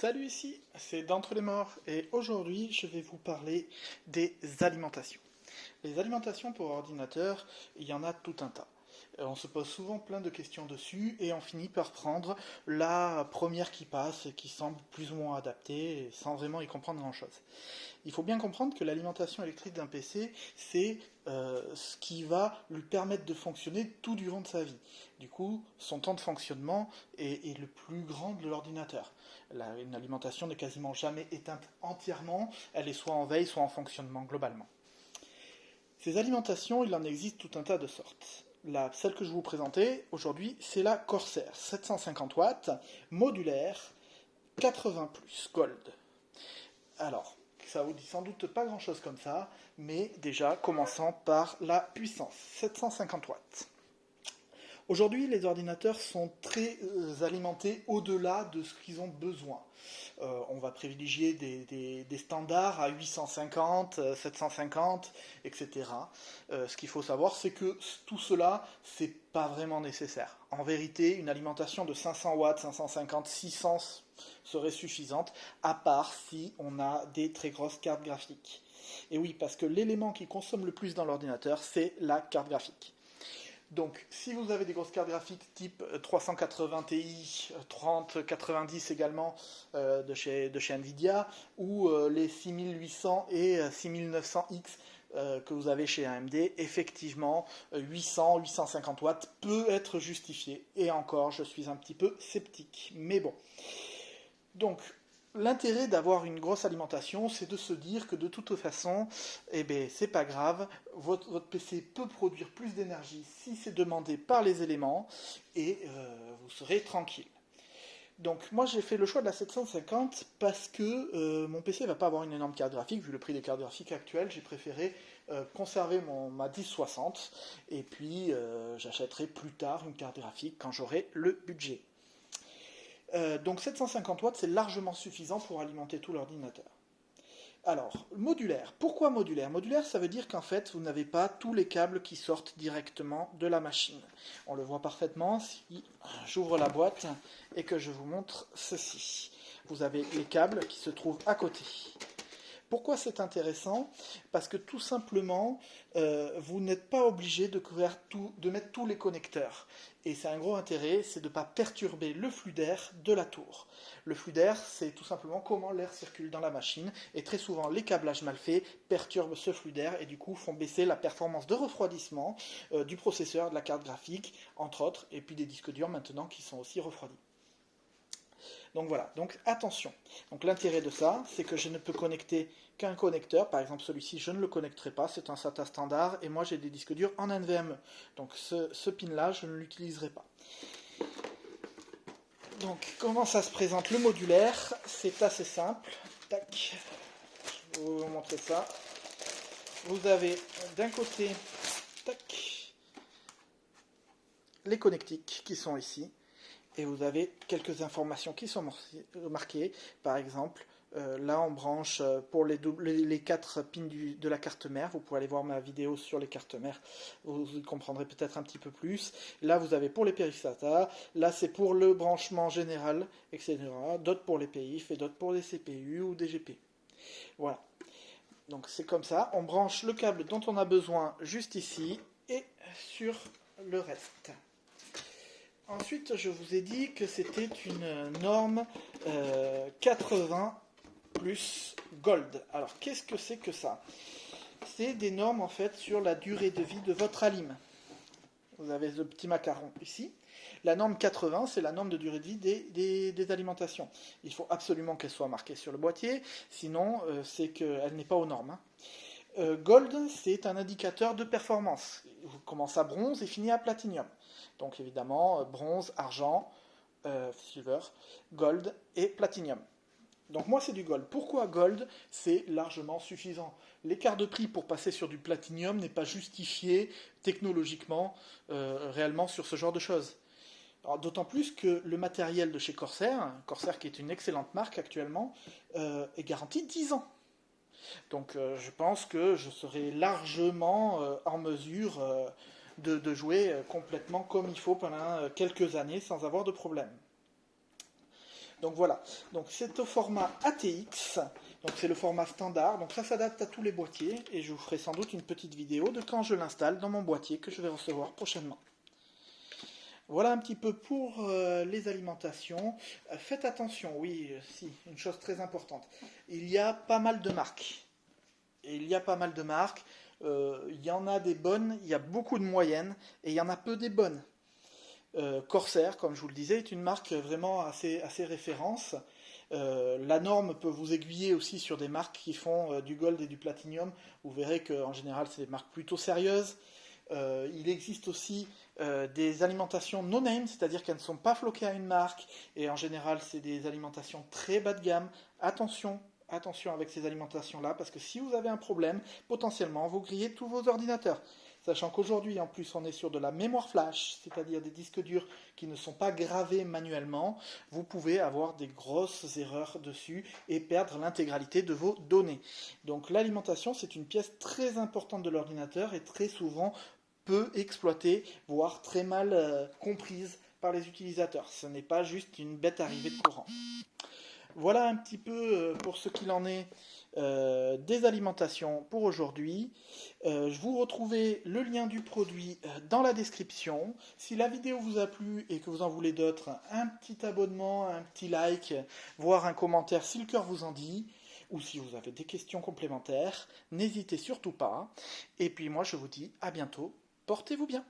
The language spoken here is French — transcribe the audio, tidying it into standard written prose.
Salut, ici c'est d'Entre les Morts et aujourd'hui je vais vous parler des alimentations. Les alimentations pour ordinateur, il y en a tout un tas. On se pose souvent plein de questions dessus et on finit par prendre la première qui passe et qui semble plus ou moins adaptée sans vraiment y comprendre grand-chose. Il faut bien comprendre que l'alimentation électrique d'un PC, c'est ce qui va lui permettre de fonctionner tout du long de sa vie. Du coup, son temps de fonctionnement est le plus grand de l'ordinateur. Une alimentation n'est quasiment jamais éteinte entièrement, elle est soit en veille, soit en fonctionnement globalement. Ces alimentations, il en existe tout un tas de sortes. Celle que je vais vous présenter aujourd'hui, c'est la Corsair 750 watts, modulaire, 80 plus, gold. Alors, ça vous dit sans doute pas grand chose comme ça, mais déjà, commençons par la puissance, 750 watts. Aujourd'hui, les ordinateurs sont très alimentés au-delà de ce qu'ils ont besoin. On va privilégier des standards à 850, 750, etc. Ce qu'il faut savoir, c'est que tout cela, c'est pas vraiment nécessaire. En vérité, une alimentation de 500 watts, 550, 600 serait suffisante, à part si on a des très grosses cartes graphiques. Et oui, parce que l'élément qui consomme le plus dans l'ordinateur, c'est la carte graphique. Donc, si vous avez des grosses cartes graphiques type 380 Ti, 3090 également de chez Nvidia, ou les 6800 et 6900X que vous avez chez AMD, effectivement, 800-850 watts peut être justifié. Et encore, je suis un petit peu sceptique. Mais bon. Donc, l'intérêt d'avoir une grosse alimentation, c'est de se dire que de toute façon, c'est pas grave, votre PC peut produire plus d'énergie si c'est demandé par les éléments, et vous serez tranquille. Donc moi j'ai fait le choix de la 750 parce que mon PC ne va pas avoir une énorme carte graphique, vu le prix des cartes graphiques actuelles, j'ai préféré conserver ma 1060, et puis j'achèterai plus tard une carte graphique quand j'aurai le budget. Donc 750 watts, c'est largement suffisant pour alimenter tout l'ordinateur. Alors, modulaire. Pourquoi modulaire? Modulaire, ça veut dire qu'en fait, vous n'avez pas tous les câbles qui sortent directement de la machine. On le voit parfaitement si j'ouvre la boîte et que je vous montre ceci. Vous avez les câbles qui se trouvent à côté. Pourquoi c'est intéressant? Parce que tout simplement, vous n'êtes pas obligé de mettre tous les connecteurs. Et c'est un gros intérêt, c'est de ne pas perturber le flux d'air de la tour. Le flux d'air, c'est tout simplement comment l'air circule dans la machine. Et très souvent, les câblages mal faits perturbent ce flux d'air et du coup font baisser la performance de refroidissement du processeur, de la carte graphique, entre autres, et puis des disques durs maintenant qui sont aussi refroidis. Donc voilà, donc attention. Donc l'intérêt de ça, c'est que je ne peux connecter qu'un connecteur. Par exemple, celui-ci, je ne le connecterai pas, c'est un SATA standard, et moi j'ai des disques durs en NVMe. Donc ce pin-là, je ne l'utiliserai pas. Donc comment ça se présente le modulaire? C'est assez simple. Tac, je vais vous montrer ça. Vous avez d'un côté, tac, les connectiques qui sont ici. Et vous avez quelques informations qui sont marquées. Par exemple, là on branche pour les 4 pins de la carte mère. Vous pourrez aller voir ma vidéo sur les cartes mères. Vous comprendrez peut-être un petit peu plus. Là vous avez pour les périphériques SATA. Là c'est pour le branchement général, etc. D'autres pour les périph et d'autres pour les CPU ou des GPU. Voilà. Donc c'est comme ça. On branche le câble dont on a besoin juste ici et sur le reste. Ensuite, je vous ai dit que c'était une norme 80 plus Gold. Alors, qu'est-ce que c'est que ça? C'est des normes, en fait, sur la durée de vie de votre alim. Vous avez le petit macaron ici. La norme 80, c'est la norme de durée de vie des alimentations. Il faut absolument qu'elle soit marquée sur le boîtier, sinon, c'est qu'elle n'est pas aux normes. Gold, c'est un indicateur de performance. Vous commencez à bronze et finit à platinium. Donc évidemment, bronze, argent, silver, gold et platinum. Donc moi c'est du gold. Pourquoi gold? C'est largement suffisant. L'écart de prix pour passer sur du platinum n'est pas justifié technologiquement, réellement sur ce genre de choses. D'autant plus que le matériel de chez Corsair, Corsair qui est une excellente marque actuellement, est garanti 10 ans. Donc je pense que je serai largement en mesure de jouer complètement comme il faut pendant quelques années sans avoir de problème. Donc voilà, donc c'est au format ATX, donc c'est le format standard, donc ça s'adapte à tous les boîtiers et je vous ferai sans doute une petite vidéo de quand je l'installe dans mon boîtier que je vais recevoir prochainement. Voilà un petit peu pour les alimentations. Faites attention, oui, si, une chose très importante. Il y a pas mal de marques. Il y a pas mal de marques. Il y en a des bonnes, il y a beaucoup de moyennes et il y en a peu des bonnes. Corsair, comme je vous le disais, est une marque vraiment assez référence. La norme peut vous aiguiller aussi sur des marques qui font du gold et du platinum. Vous verrez qu'en général, c'est des marques plutôt sérieuses. Il existe aussi des alimentations no-name, c'est-à-dire qu'elles ne sont pas floquées à une marque, et en général c'est des alimentations très bas de gamme. Attention, attention avec ces alimentations-là, parce que si vous avez un problème, potentiellement vous grillez tous vos ordinateurs. Sachant qu'aujourd'hui en plus on est sur de la mémoire flash, c'est-à-dire des disques durs qui ne sont pas gravés manuellement, vous pouvez avoir des grosses erreurs dessus et perdre l'intégralité de vos données. Donc l'alimentation c'est une pièce très importante de l'ordinateur et très souvent peu exploitée, voire très mal comprise par les utilisateurs. Ce n'est pas juste une bête arrivée de courant. Voilà un petit peu pour ce qu'il en est des alimentations pour aujourd'hui. Je vous retrouvez le lien du produit dans la description. Si la vidéo vous a plu et que vous en voulez d'autres, un petit abonnement, un petit like, voire un commentaire si le cœur vous en dit. Ou si vous avez des questions complémentaires, n'hésitez surtout pas. Et puis moi je vous dis à bientôt. Portez-vous bien.